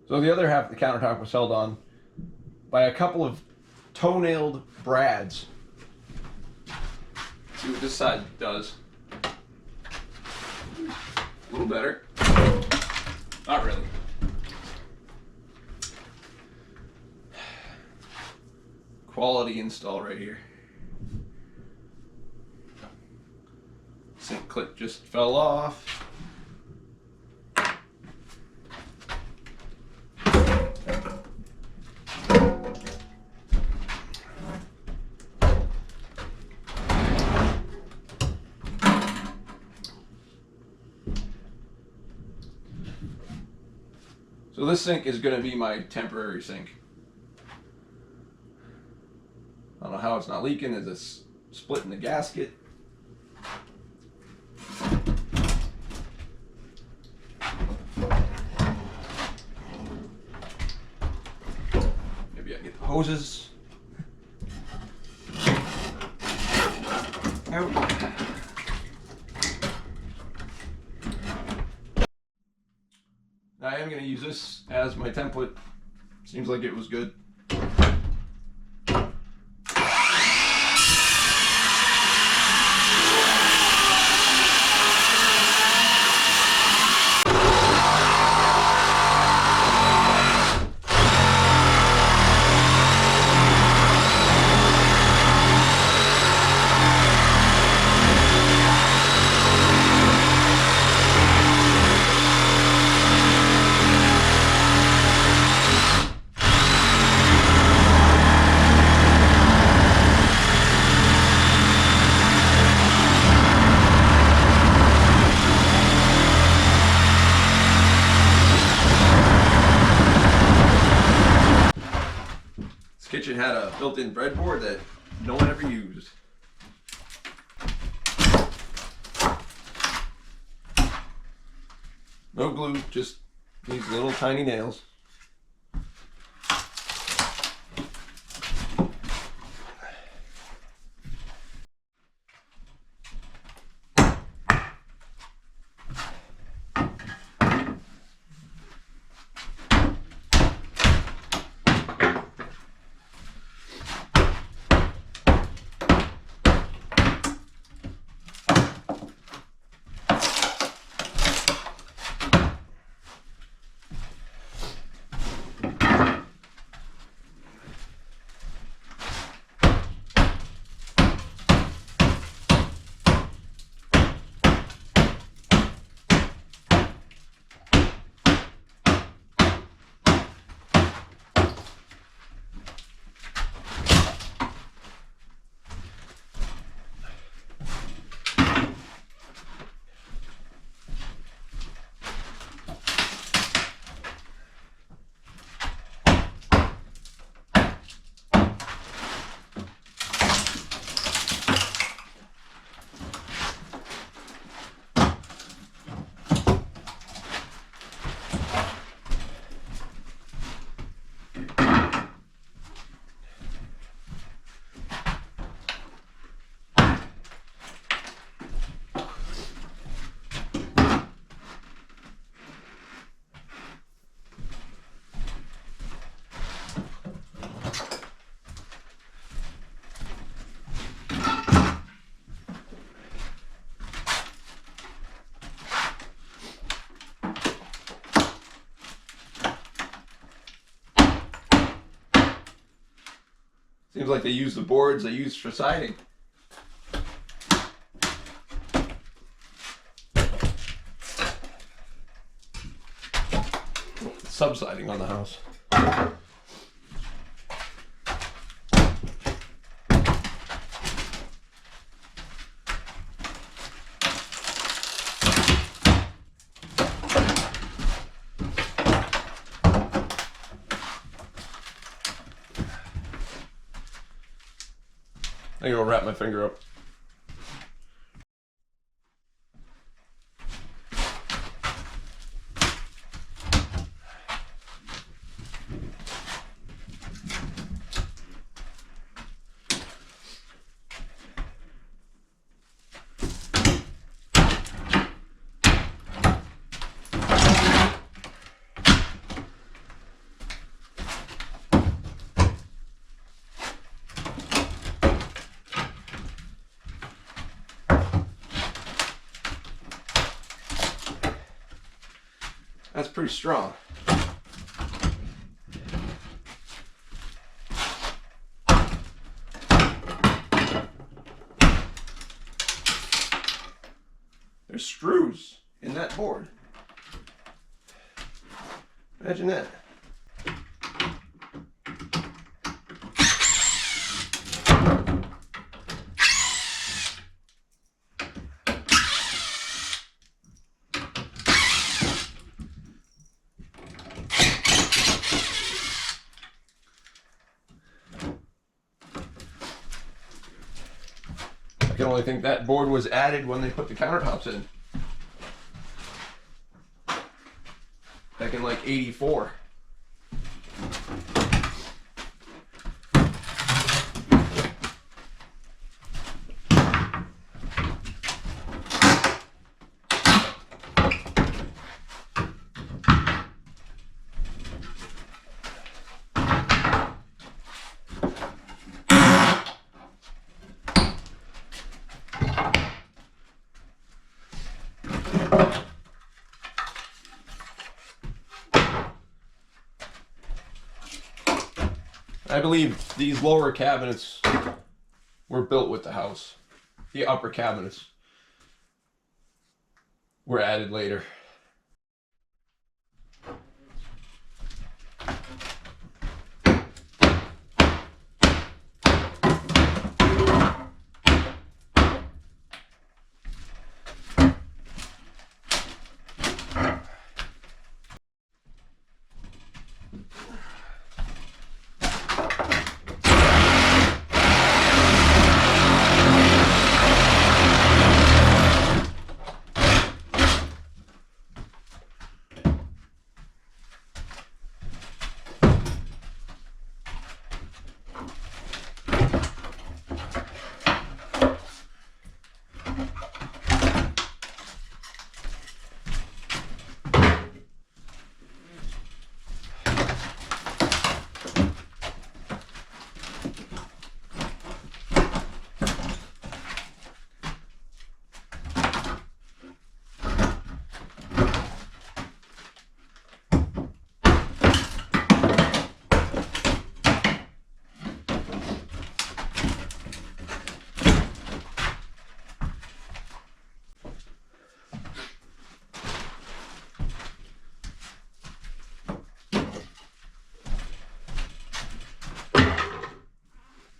So the other half of the countertop was held on by a couple of toenailed brads. Let's see what this side does. A little better. Not really. Quality install right here. Sink clip just fell off. So this sink is going to be my temporary sink. I don't know how it's not leaking. Is this split in the gasket? Maybe I get the hoses. Out. I am going to use this as my template. Seems like it was good. Kitchen had a built-in breadboard that no one ever used. No glue, just these little tiny nails. Seems like they use the boards they use for siding. Subsiding on the house. I'm gonna wrap my finger up. That's pretty strong. There's screws in that board. Imagine that. I can only think that board was added when they put the countertops in. Back in like '84. I believe these lower cabinets were built with the house. The upper cabinets were added later.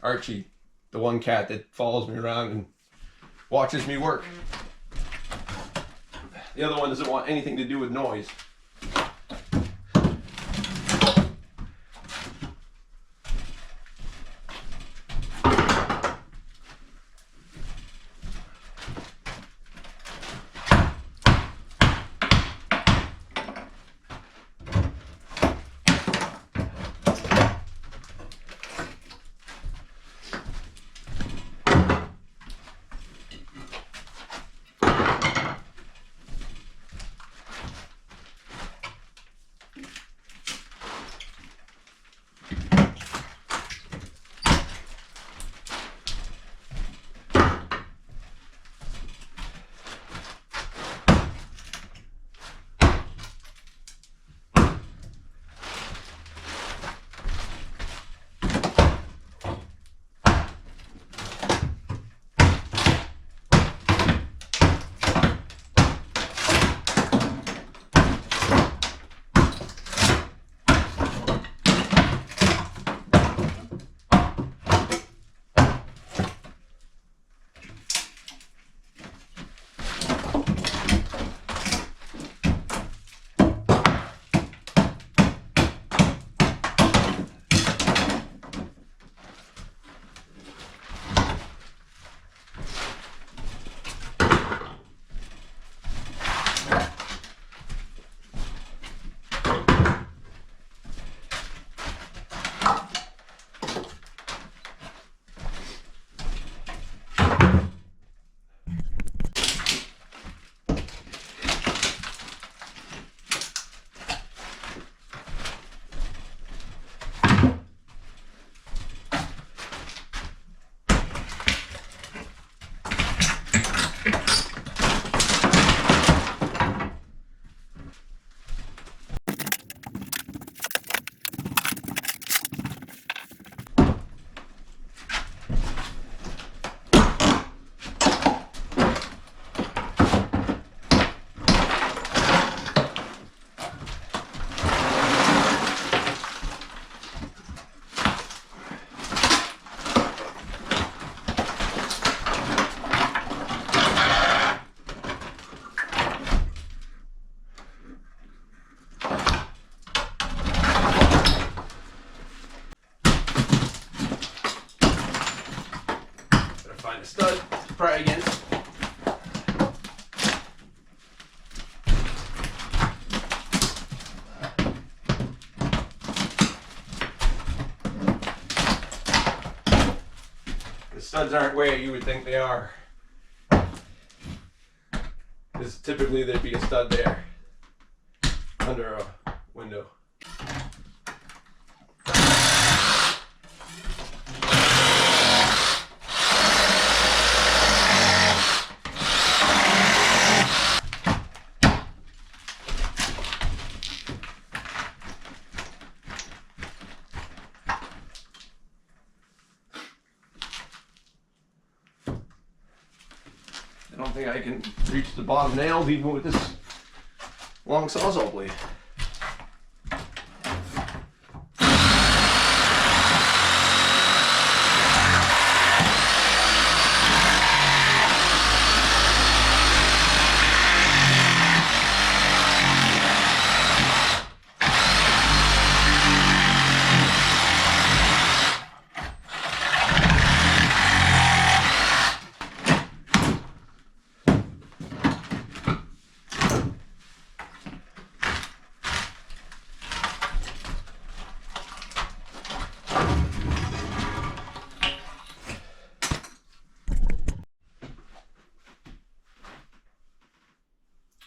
Archie, the one cat that follows me around and watches me work. The other one doesn't want anything to do with noise. pry against. The studs aren't where you would think they are. Because typically there'd be a stud there under a window. I don't think I can reach the bottom nails even with this long sawzall blade.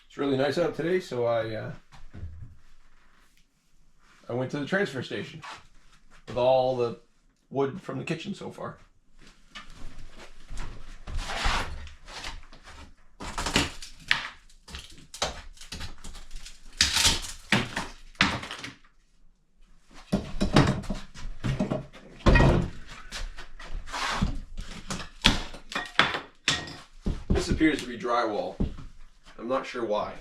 It's really nice out today, so I went to the transfer station with all the wood from the kitchen so far. This appears to be drywall. I'm not sure why.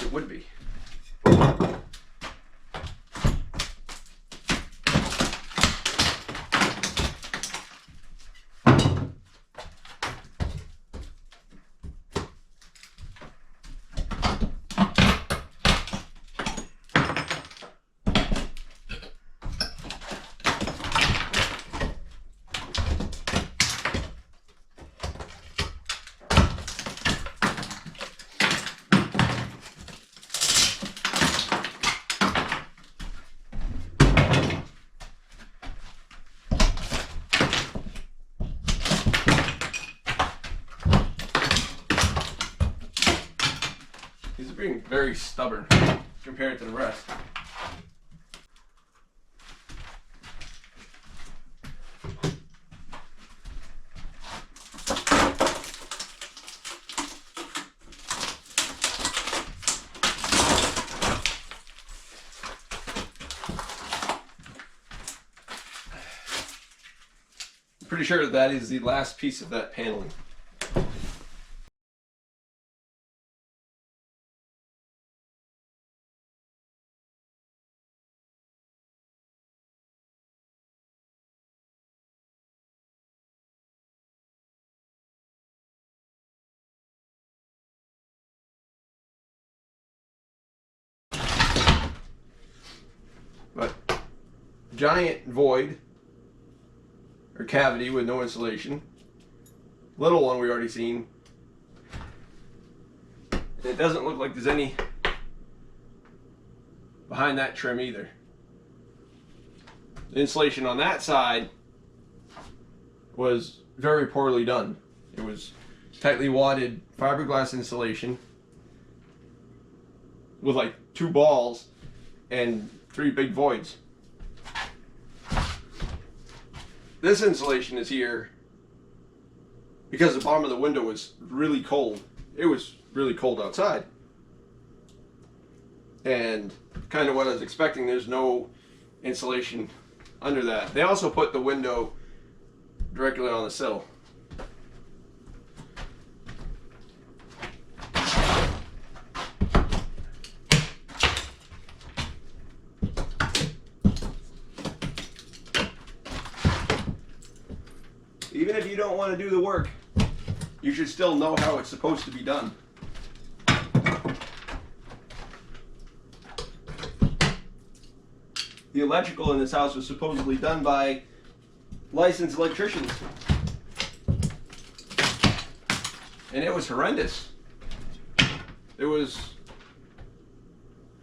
It would be. These are being very stubborn compared to the rest. I'm pretty sure that is the last piece of that paneling. But giant void or cavity with no insulation. Little one we already seen. And it doesn't look like there's any behind that trim either. The insulation on that side was very poorly done. It was tightly wadded fiberglass insulation with like 2 balls and 3 big voids. This insulation is here because the bottom of the window was really cold. It was really cold outside. And kind of what I was expecting, there's no insulation under that. They also put the window directly on the sill. Even if you don't want to do the work, you should still know how it's supposed to be done. The electrical in this house was supposedly done by licensed electricians. and it was horrendous. It was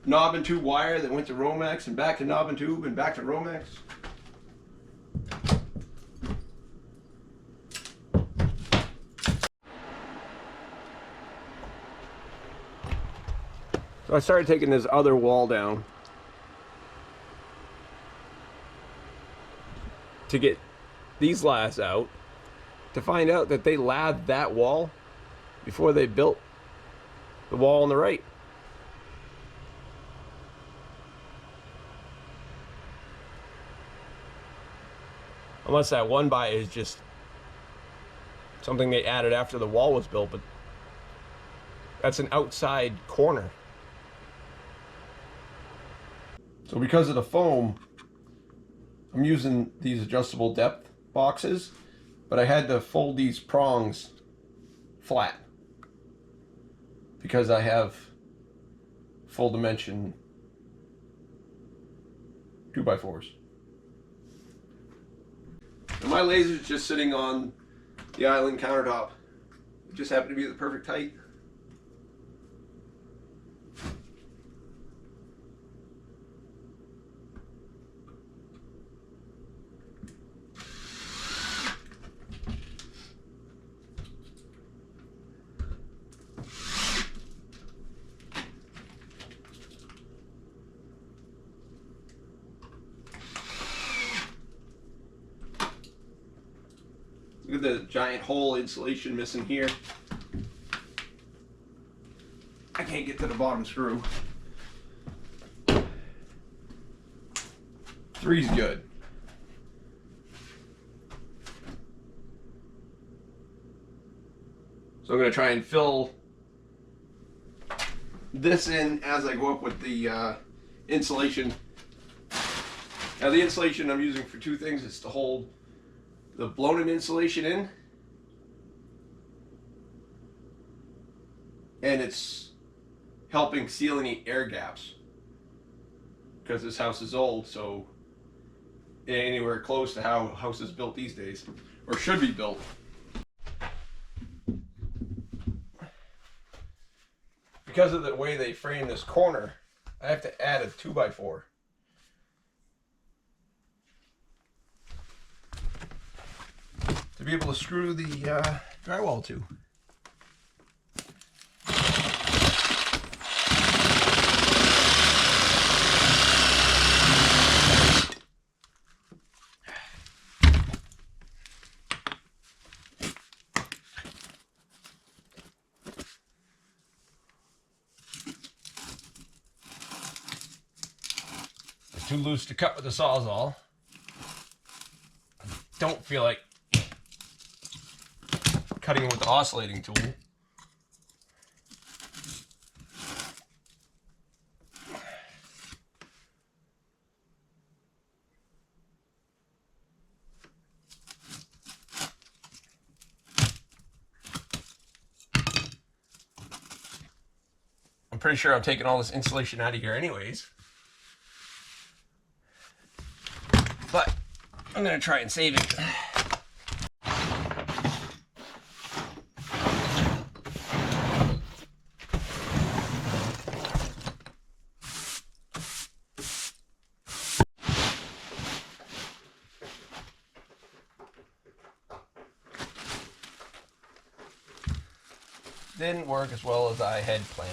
knob and tube wire that went to Romex and back to knob and tube and back to Romex. So I started taking this other wall down to get these laths out, to find out that they lathed that wall before they built the wall on the right. Unless that one by is just something they added after the wall was built, but that's an outside corner. So because of the foam, I'm using these adjustable depth boxes, but I had to fold these prongs flat because I have full dimension 2x4s. And my laser's just sitting on the island countertop. It just happened to be the perfect height. Look at the giant hole insulation missing here. I can't get to the bottom screw. 3's good. So I'm going to try and fill this in as I go up with the insulation. Now the insulation I'm using for two things is to hold the blown-in insulation in, and it's helping seal any air gaps because this house is old, so it ain't anywhere close to how a house is built these days, or should be built. Because of the way they frame this corner, I have to add a 2x4. To be able to screw the drywall to. It's too loose to cut with the Sawzall. I don't feel like cutting with the oscillating tool. I'm pretty sure I'm taking all this insulation out of here anyways. But I'm going to try and save it. Didn't work as well as I had planned.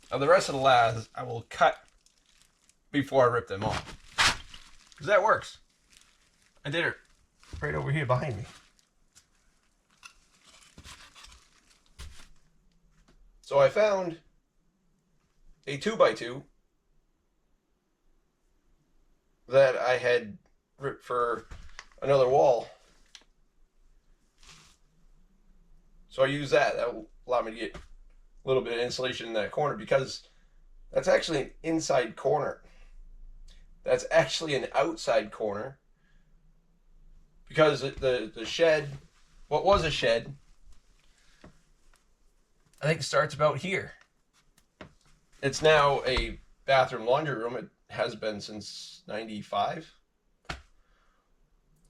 Now the rest of the laths I will cut before I rip them off, because that works. I did it right over here behind me. So I found a 2x2 that I had ripped for another wall. So I use that. That will allow me to get a little bit of insulation in that corner, because that's actually an inside corner. That's actually an outside corner, because the shed, what was a shed, I think starts about here. It's now a bathroom laundry room. It has been since '95.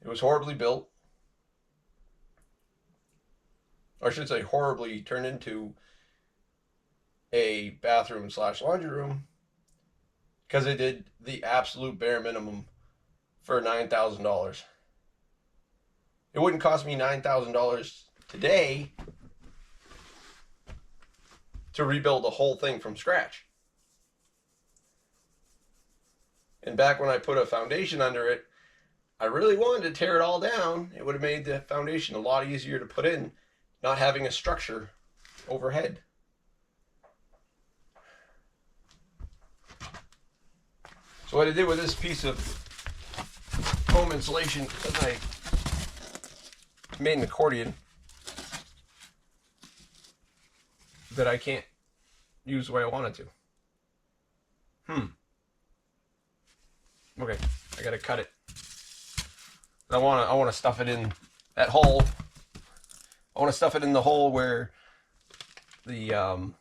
It was horribly built. Or I should say horribly turned into a bathroom slash laundry room because they did the absolute bare minimum for $9,000. It wouldn't cost me $9,000 today to rebuild the whole thing from scratch. And back when I put a foundation under it, I really wanted to tear it all down. It would have made the foundation a lot easier to put in, not having a structure overhead. So what I did with this piece of foam insulation is I made an accordion that I can't use the way I wanted to. Okay, I gotta cut it. I want to stuff it in that hole. I want to stuff it in the hole where the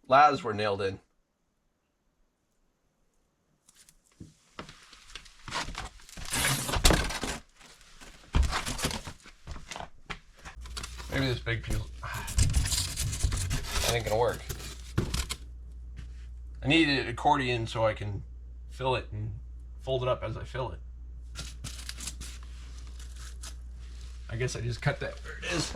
laths were nailed in. Maybe this big piece. That ain't gonna work. I needed an accordion so I can fill it and fold it up as I fill it. I guess I just cut that where it is.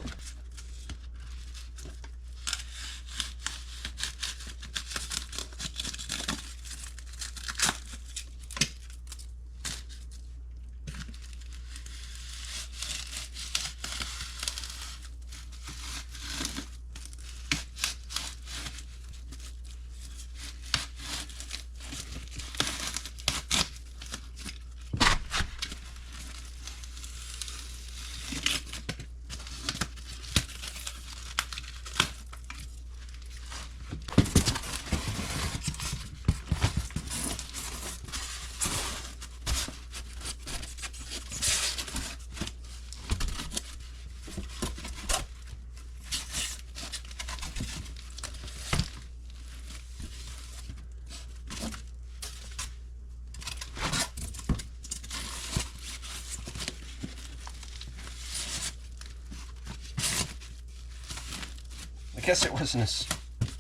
I guess it wasn't as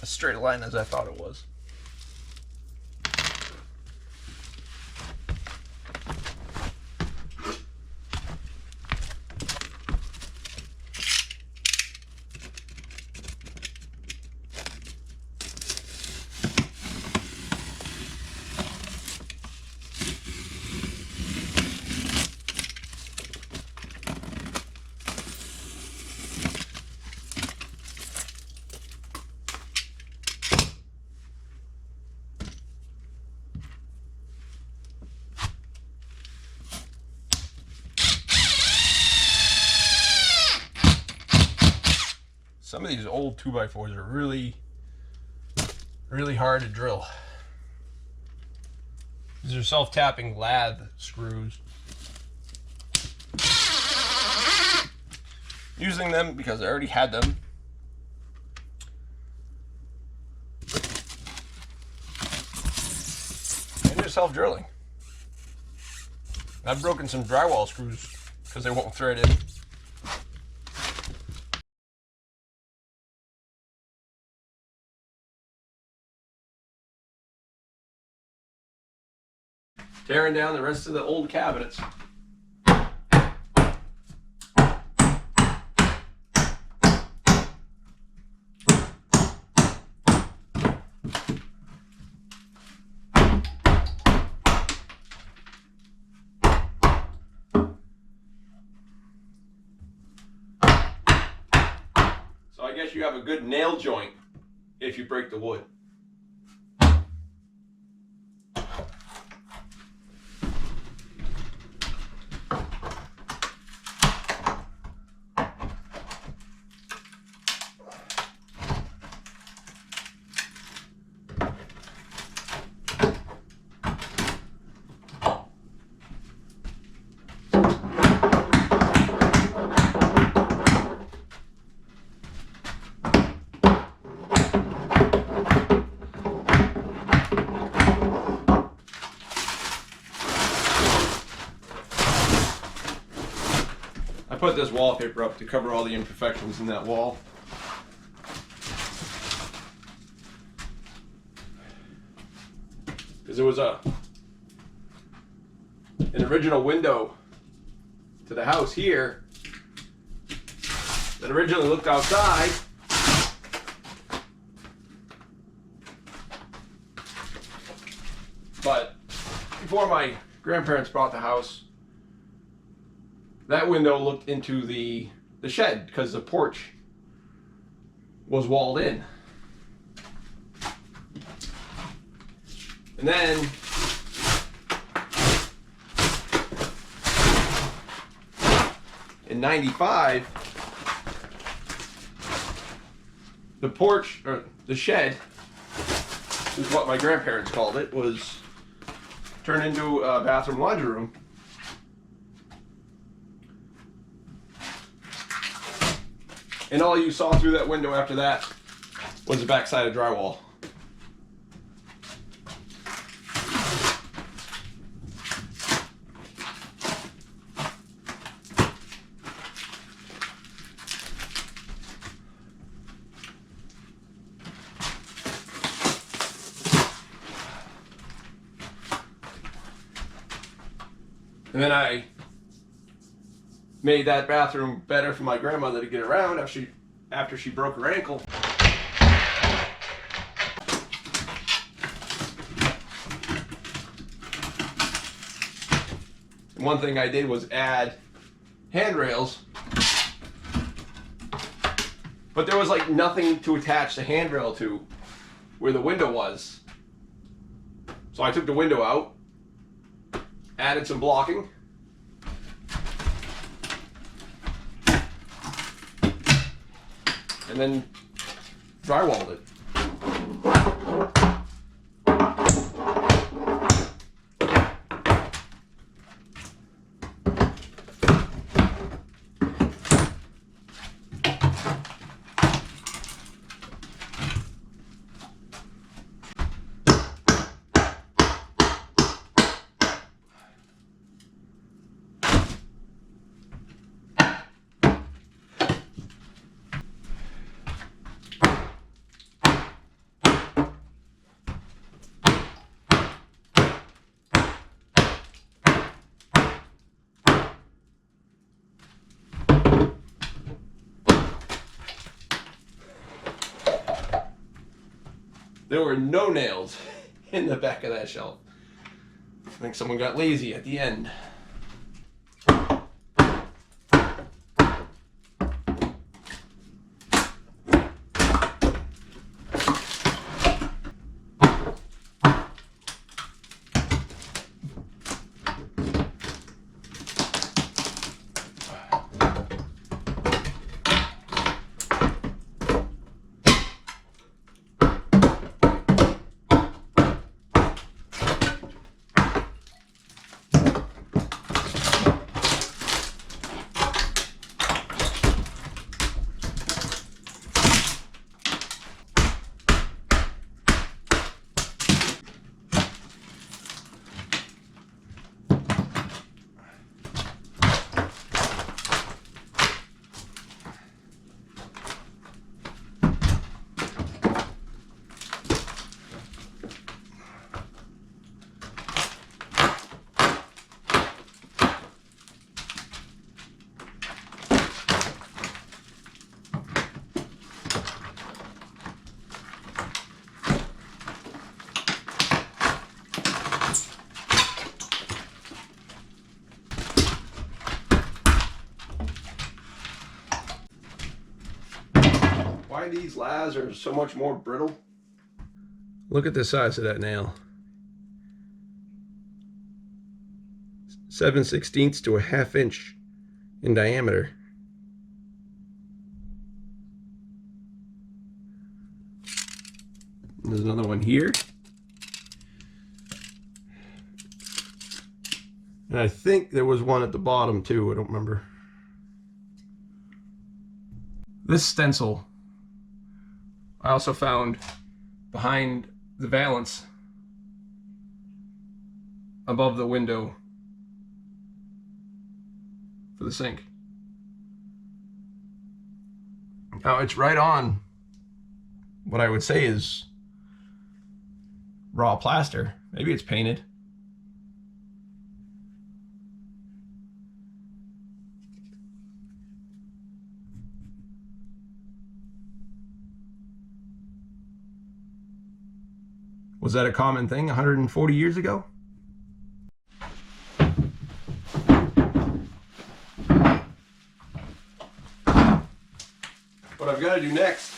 a straight line as I thought it was. Some of these old 2x4s are really hard to drill. These are self-tapping lath screws. Using them because I already had them. And they're self-drilling. I've broken some drywall screws because they won't thread in. Tearing down the rest of the old cabinets. So I guess you have a good nail joint if you break the wood. this wallpaper up to cover all the imperfections in that wall. Because there was an original window to the house here that originally looked outside. But before my grandparents bought the house, that window looked into the shed because the porch was walled in. And then in '95, the porch, or the shed, is what my grandparents called it, was turned into a bathroom laundry room. And all you saw through that window after that was the backside of drywall. And then I made that bathroom better for my grandmother to get around after she broke her ankle. And one thing I did was add handrails, but there was like nothing to attach the handrail to where the window was. So I took the window out, added some blocking, and then drywalled it. There were no nails in the back of that shelf. I think someone got lazy at the end. Why these laths are so much more brittle? Look at the size of that nail. 7/16 to a 1/2 inch in diameter. There's another one here. And I think there was one at the bottom too, I don't remember. This stencil I also found behind the valance above the window for the sink. Now it's right on what I would say is raw plaster. Maybe it's painted. Was that a common thing 140 years ago? What I've got to do next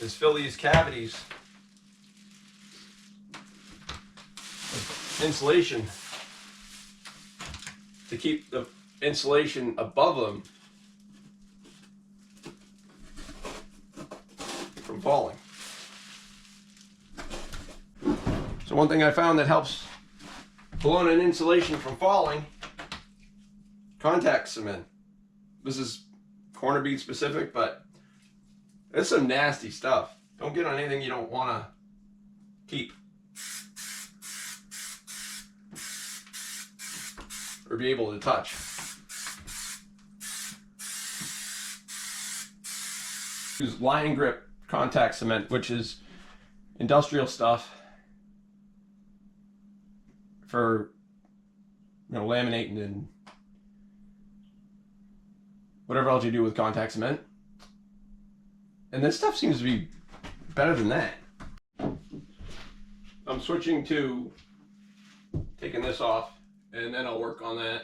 is fill these cavities with insulation to keep the insulation above them from falling. So one thing I found that helps blown in insulation from falling, contact cement. This is corner bead specific, but it's some nasty stuff. Don't get on anything you don't want to keep or be able to touch. Use line grip contact cement, which is industrial stuff for, you know, laminating and whatever else you do with contact cement. And this stuff seems to be better than that. I'm switching to taking this off, and then I'll work on that.